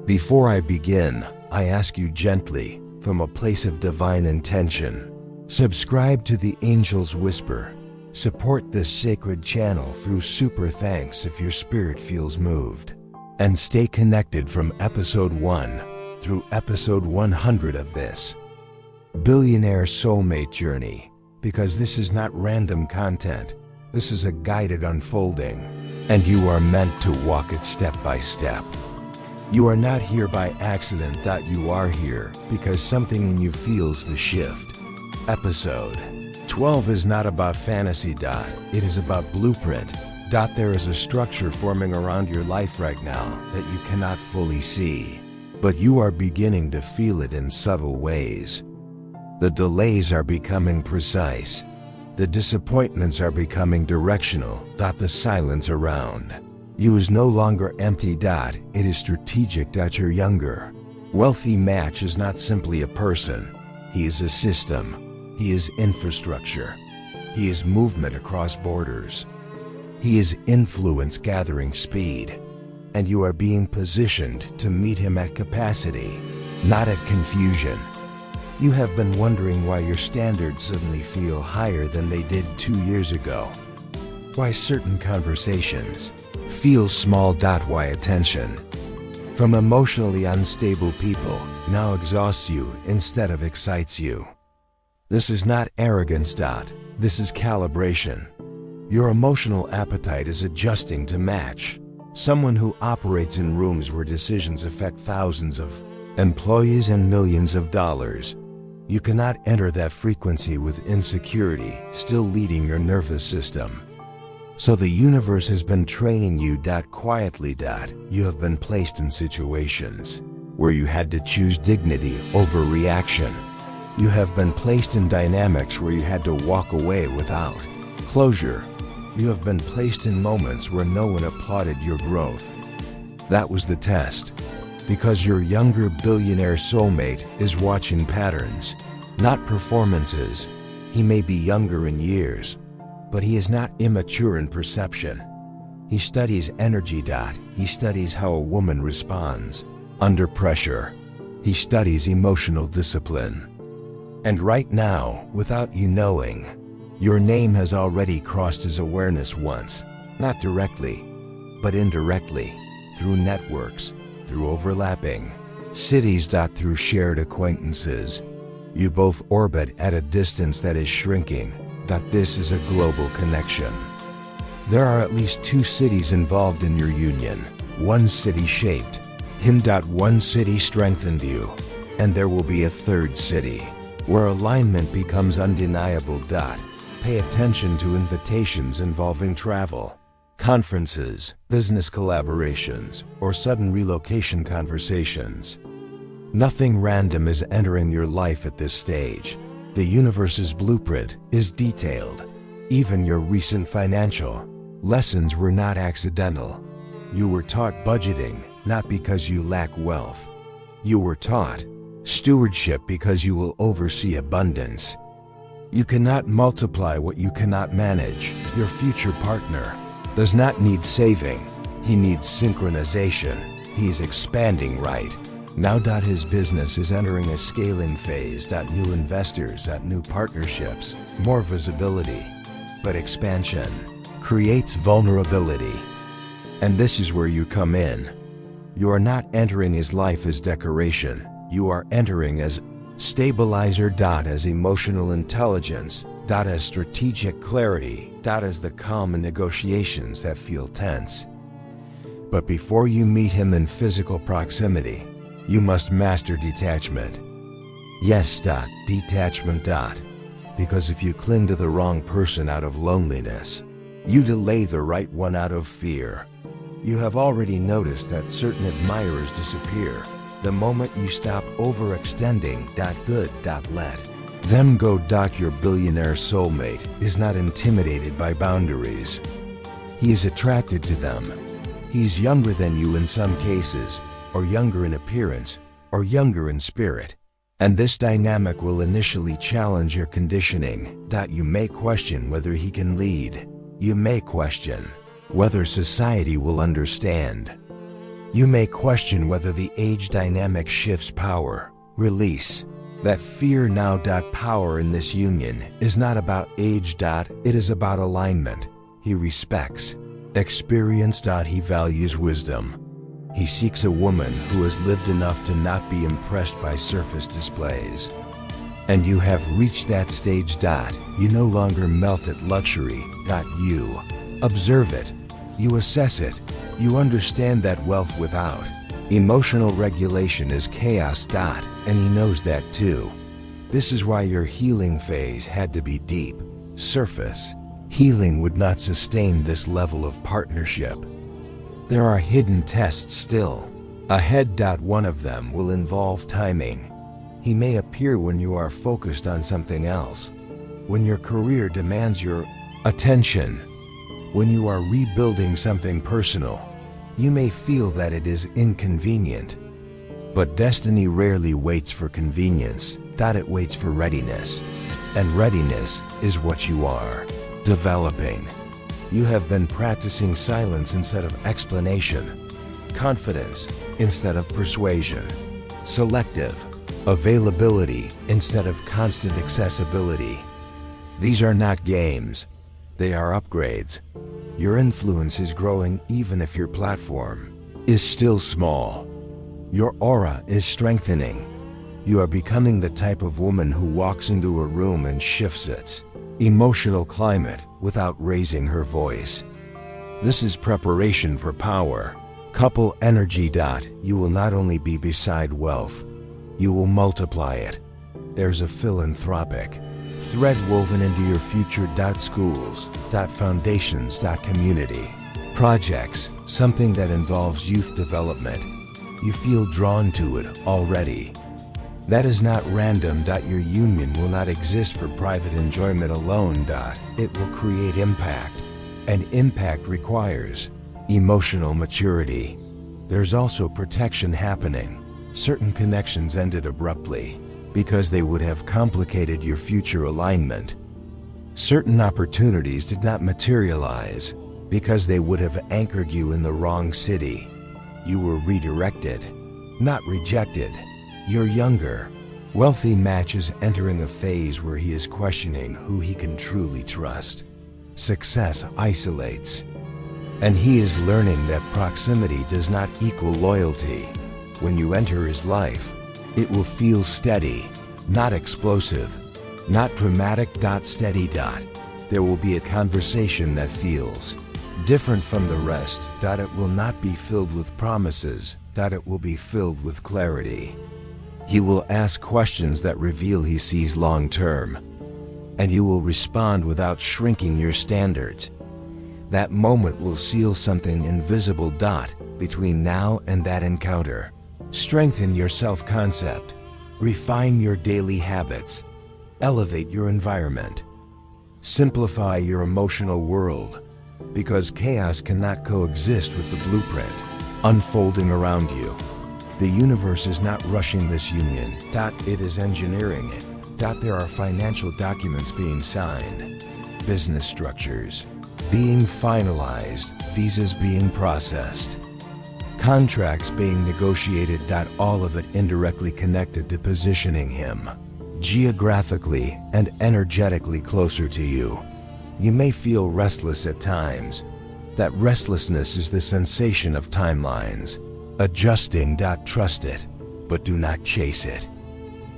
Before I begin, I ask you gently, from a place of divine intention, subscribe to the Angel's Whisper. Support this sacred channel through super thanks if your spirit feels moved. And stay connected from episode 1 through episode 100 of this Billionaire Soulmate journey, because this is not random content. This is a guided unfolding, and you are meant to walk it step by step. You are not here by accident. You are here because something in you feels the shift. Episode 12 is not about fantasy. It is about blueprint. There is a structure forming around your life right now that you cannot fully see, but you are beginning to feel it in subtle ways. The delays are becoming precise. The disappointments are becoming directional. The silence around you is no longer empty. It is strategic. You're younger. Wealthy Match is not simply a person. He is a system. He is infrastructure. He is movement across borders. He is influence gathering speed. And you are being positioned to meet him at capacity, not at confusion. You have been wondering why your standards suddenly feel higher than they did 2 years ago. Why certain conversations feel small. Why attention from emotionally unstable people now exhausts you instead of excites you. This is not arrogance. This is calibration. Your emotional appetite is adjusting to match someone who operates in rooms where decisions affect thousands of employees and millions of dollars. You cannot enter that frequency with insecurity still leading your nervous system. So the universe has been training you. Quietly. You have been placed in situations where you had to choose dignity over reaction. You have been placed in dynamics where you had to walk away without closure. You have been placed in moments where no one applauded your growth. That was the test. Because your younger billionaire soulmate is watching patterns, not performances. He may be younger in years, but he is not immature in perception. He studies energy. He studies how a woman responds under pressure. He studies emotional discipline. And right now, without you knowing, your name has already crossed his awareness once, not directly, but indirectly, through networks, through overlapping cities. Through shared acquaintances. You both orbit at a distance that is shrinking. This is a global connection. There are at least 2 cities involved in your union. One city shaped him. One city strengthened you. And there will be a third city where alignment becomes undeniable. Pay attention to invitations involving travel, conferences, business collaborations, or sudden relocation conversations. Nothing random is entering your life at this stage. The universe's blueprint is detailed. Even your recent financial lessons were not accidental. You were taught budgeting, not because you lack wealth. You were taught stewardship because you will oversee abundance. You cannot multiply what you cannot manage. Your future partner does not need saving. He needs synchronization. He's expanding right now. His business is entering a scaling phase. New investors, new partnerships, more visibility. But expansion creates vulnerability. And this is where you come in. You are not entering his life as decoration. You are entering as stabilizer. As emotional intelligence. As strategic clarity. As the calm in negotiations that feel tense. But before you meet him in physical proximity, you must master detachment. Yes. Detachment. Because if you cling to the wrong person out of loneliness, you delay the right one out of fear. You have already noticed that certain admirers disappear the moment you stop overextending. Good. Let them go. Your billionaire soulmate is not intimidated by boundaries. He is attracted to them. He's younger than you in some cases, or younger in appearance, or younger in spirit. And this dynamic will initially challenge your conditioning. You may question whether he can lead. You may question whether society will understand. You may question whether the age dynamic shifts power. Release. That fear now. Power in this union is not about age. It is about alignment. He respects experience. He values wisdom. He seeks a woman who has lived enough to not be impressed by surface displays. And you have reached that stage. You no longer melt at luxury. You observe it. You assess it. You understand that wealth without emotional regulation is chaos. And he knows that too. This is why your healing phase had to be deep. Surface healing would not sustain this level of partnership. There are hidden tests still ahead. One of them will involve timing. He may appear when you are focused on something else, when your career demands your attention, when you are rebuilding something personal. You may feel that it is inconvenient, but destiny rarely waits for convenience. It waits for readiness, and readiness is what you are developing. You have been practicing silence instead of explanation, confidence instead of persuasion, selective availability instead of constant accessibility. These are not games, they are upgrades. Your influence is growing even if your platform is still small. Your aura is strengthening. You are becoming the type of woman who walks into a room and shifts its emotional climate without raising her voice. This is preparation for power. Couple energy. You will not only be beside wealth, you will multiply it. There's a philanthropic thread woven into your future. Schools, foundations, community projects, something that involves youth development. You feel drawn to it already. That is not random. Your union will not exist for private enjoyment alone. It will create impact, and impact requires emotional maturity. There's also protection happening. Certain connections ended abruptly because they would have complicated your future alignment. Certain opportunities did not materialize because they would have anchored you in the wrong city. You were redirected, not rejected. Your younger, wealthy match is entering a phase where he is questioning who he can truly trust. Success isolates, and he is learning that proximity does not equal loyalty. When you enter his life, it will feel steady, not explosive, not dramatic. Steady. There will be a conversation that feels different from the rest. It will not be filled with promises. It will be filled with clarity. He will ask questions that reveal he sees long term, and you will respond without shrinking your standards. That moment will seal something invisible. Between now and that encounter, strengthen your self-concept, refine your daily habits, elevate your environment, simplify your emotional world, because chaos cannot coexist with the blueprint unfolding around you. The universe is not rushing this union. It is engineering it. There are financial documents being signed, business structures being finalized, visas being processed, contracts being negotiated. All of it indirectly connected to positioning him geographically and energetically closer to you. You may feel restless at times. That restlessness is the sensation of timelines adjusting. Trust it, but do not chase it.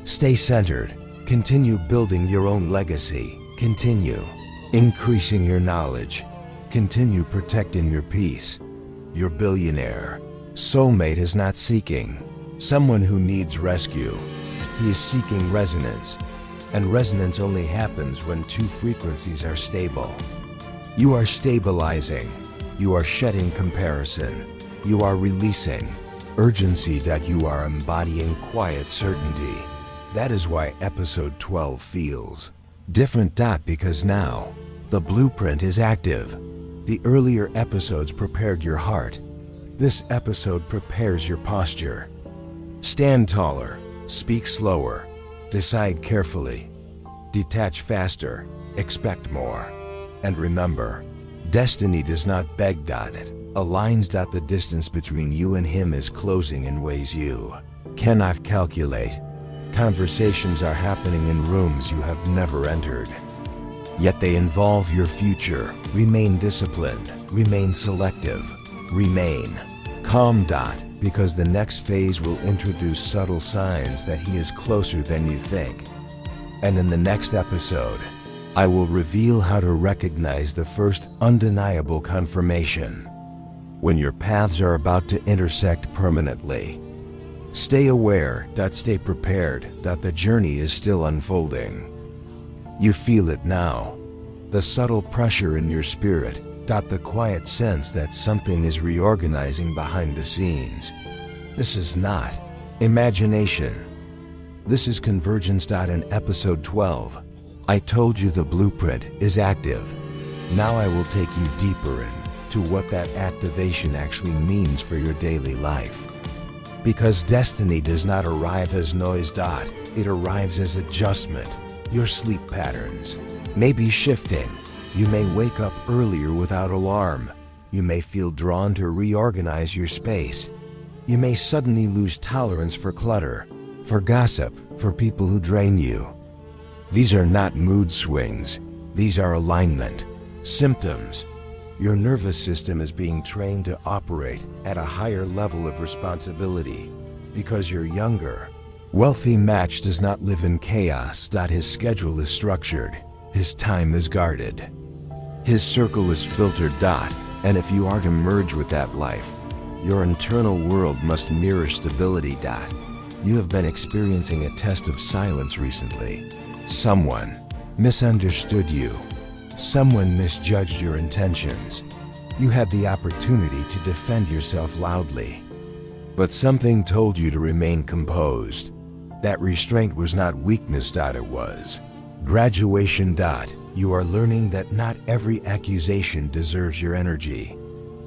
Stay centered. Continue building your own legacy. Continue increasing your knowledge. Continue protecting your peace. Your billionaire soulmate is not seeking someone who needs rescue. He is seeking resonance, and resonance only happens when two frequencies are stable. You are stabilizing. You are shedding comparison. You are releasing urgency. You are embodying quiet certainty. That is why episode 12 feels different. Because now the blueprint is active. The earlier episodes prepared your heart. This episode prepares your posture. Stand taller, speak slower, decide carefully, detach faster, expect more. And remember, Destiny does not beg. It aligns. The distance between you and him is closing in ways you cannot calculate. Conversations are happening in rooms you have never entered, yet they involve your future. Remain disciplined, remain selective, remain calm. Because the next phase will introduce subtle signs that he is closer than you think. And in the next episode, I will reveal how to recognize the first undeniable confirmation when your paths are about to intersect permanently. Stay aware. Stay prepared. The journey is still unfolding. You feel it now. The subtle pressure in your spirit. The quiet sense that something is reorganizing behind the scenes. This is not imagination. This is convergence. In episode 12, I told you the blueprint is active. Now I will take you deeper into what that activation actually means for your daily life. Because destiny does not arrive as noise. It arrives as adjustment. Your sleep patterns may be shifting. You may wake up earlier without alarm. You may feel drawn to reorganize your space. You may suddenly lose tolerance for clutter, for gossip, for people who drain you. These are not mood swings. These are alignment symptoms. Your nervous system is being trained to operate at a higher level of responsibility because your younger, wealthy match does not live in chaos. His schedule is structured. His time is guarded. His circle is filtered. And if you are to merge with that life, your internal world must mirror stability. You have been experiencing a test of silence recently. Someone misunderstood you. Someone misjudged your intentions. You had the opportunity to defend yourself loudly, but something told you to remain composed. That restraint was not weakness. It was graduation. You are learning that not every accusation deserves your energy.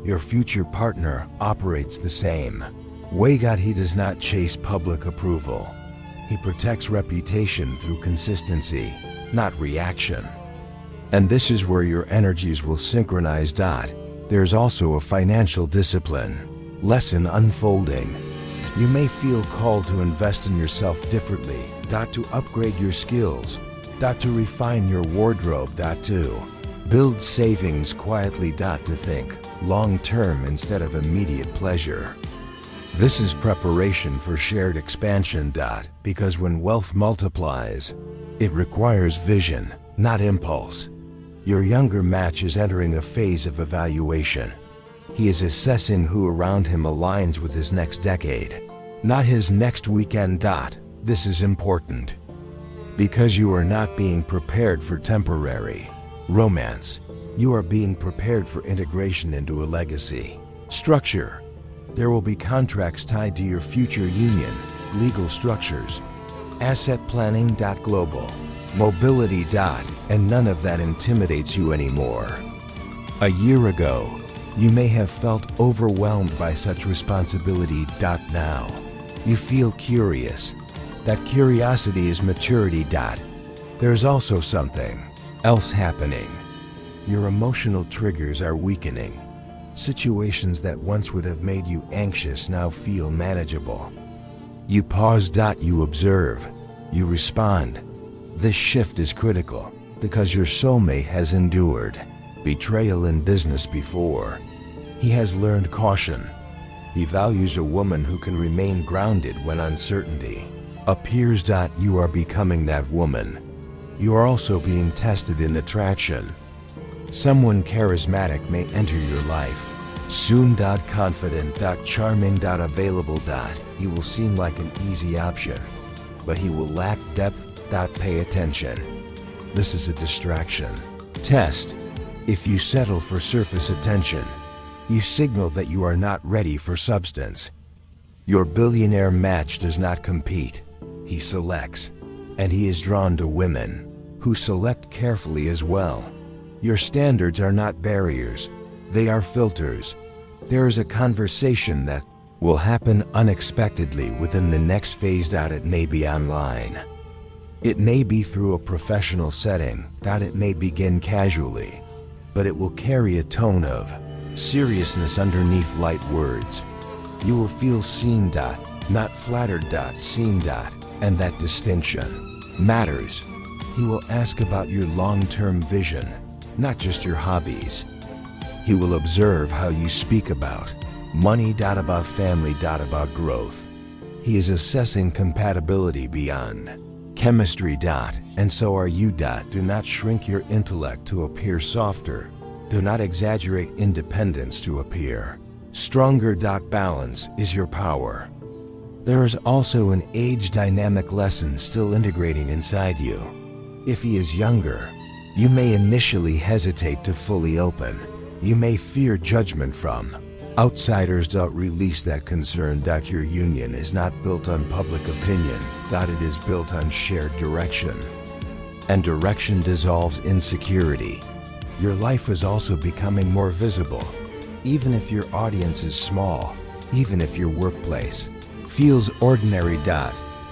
Your future partner operates the same way. He does not chase public approval. He protects reputation through consistency, not reaction. And this is where your energies will synchronize. There's also a financial discipline lesson unfolding. You may feel called to invest in yourself differently. To upgrade your skills. To refine your wardrobe. To build savings quietly. To think long-term instead of immediate pleasure. This is preparation for shared expansion. Because when wealth multiplies, it requires vision, not impulse. Your younger match is entering a phase of evaluation. He is assessing who around him aligns with his next decade, not his next weekend. This is important because you are not being prepared for temporary romance. You are being prepared for integration into a legacy structure. There will be contracts tied to your future union, legal structures, asset planning. Global mobility. And none of that intimidates you anymore. A year ago, you may have felt overwhelmed by such responsibility. Now, you feel curious. That curiosity is maturity. There's also something else happening. Your emotional triggers are weakening. Situations that once would have made you anxious now feel manageable. You pause. You observe. You respond. This shift is critical because your soulmate has endured betrayal in business before. He has learned caution. He values a woman who can remain grounded when uncertainty appears. You are becoming that woman. You are also being tested in attraction. Someone charismatic may enter your life soon. Confident. Charming. Available. He will seem like an easy option, but he will lack depth. Pay attention. This is a distraction test. If you settle for surface attention, you signal that you are not ready for substance. Your billionaire match does not compete. He selects, and he is drawn to women who select carefully as well. Your standards are not barriers. They are filters. There is a conversation that will happen unexpectedly within the next phase. It may be online. It may be through a professional setting. It may begin casually. but it will carry a tone of seriousness underneath light words. You will feel seen, not flattered, seen, and that distinction matters. He will ask about your long-term vision, not just your hobbies. He will observe how you speak about money, about family, about growth. He is assessing compatibility beyond chemistry, and so are you. Do not shrink your intellect to appear softer. Do not exaggerate independence to appear stronger. Balance is your power. There is also an age dynamic lesson still integrating inside you. If he is younger, you may initially hesitate to fully open. You may fear judgment from outsiders. Release that concern. Your union is not built on public opinion. It is built on shared direction. And direction dissolves insecurity. Your life is also becoming more visible. Even if your audience is small, even if your workplace feels ordinary.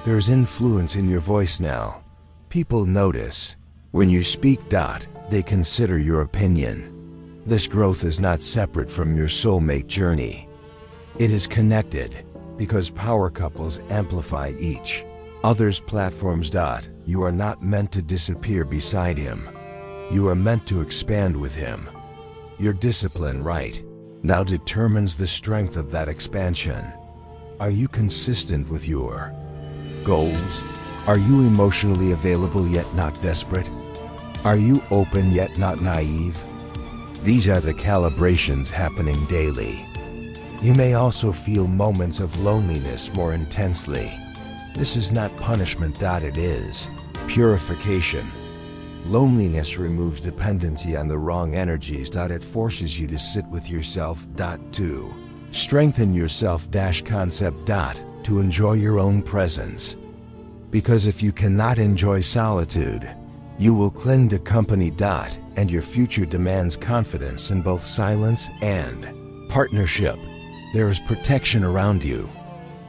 There's influence in your voice now. People notice when you speak. They consider your opinion. This growth is not separate from your soulmate journey. It is connected because power couples amplify each other's platforms. You are not meant to disappear beside him. You are meant to expand with him. Your discipline right now determines the strength of that expansion. Are you consistent with your goals? Are you emotionally available yet not desperate? Are you open yet not naive? These are the calibrations happening daily. You may also feel moments of loneliness more intensely. This is not punishment. It is purification. Loneliness removes dependency on the wrong energies. It forces you to sit with yourself. To strengthen your self-concept. To enjoy your own presence. Because if you cannot enjoy solitude, you will cling to company. And your future demands confidence in both silence and partnership. There is protection around you.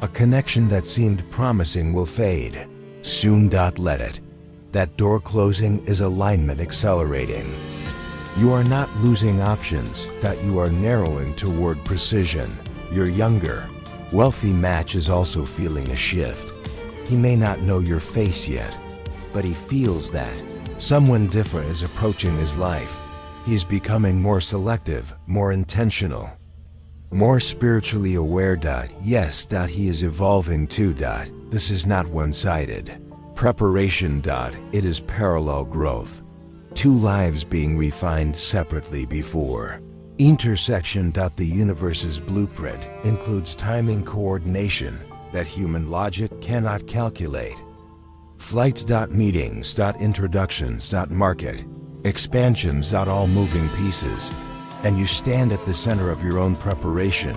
A connection that seemed promising will fade soon. Let it. That door closing is alignment accelerating. You are not losing options. You are narrowing toward precision. Your younger, wealthy match is also feeling a shift. He may not know your face yet, but he feels that someone different is approaching his life. He is becoming more selective, more intentional, more spiritually aware. Yes, he is evolving too. This is not one-sided preparation. It is parallel growth. Two lives being refined separately before intersection. The universe's blueprint includes timing coordination that human logic cannot calculate. Flights. Meetings. Introductions. Market expansions. All moving pieces. And you stand at the center of your own preparation.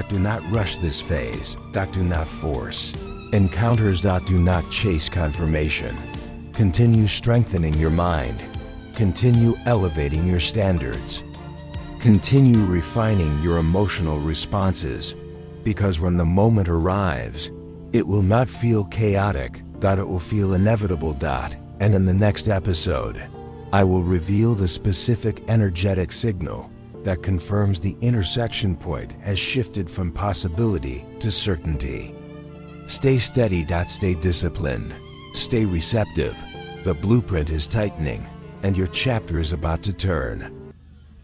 Do not rush this phase. Do not force encounters. Do not chase confirmation. Continue strengthening your mind. Continue elevating your standards. Continue refining your emotional responses. Because when the moment arrives, it will not feel chaotic. It will feel inevitable. And in the next episode, I will reveal the specific energetic signal that confirms the intersection point has shifted from possibility to certainty. Stay steady. Stay disciplined. Stay receptive. The blueprint is tightening, and your chapter is about to turn.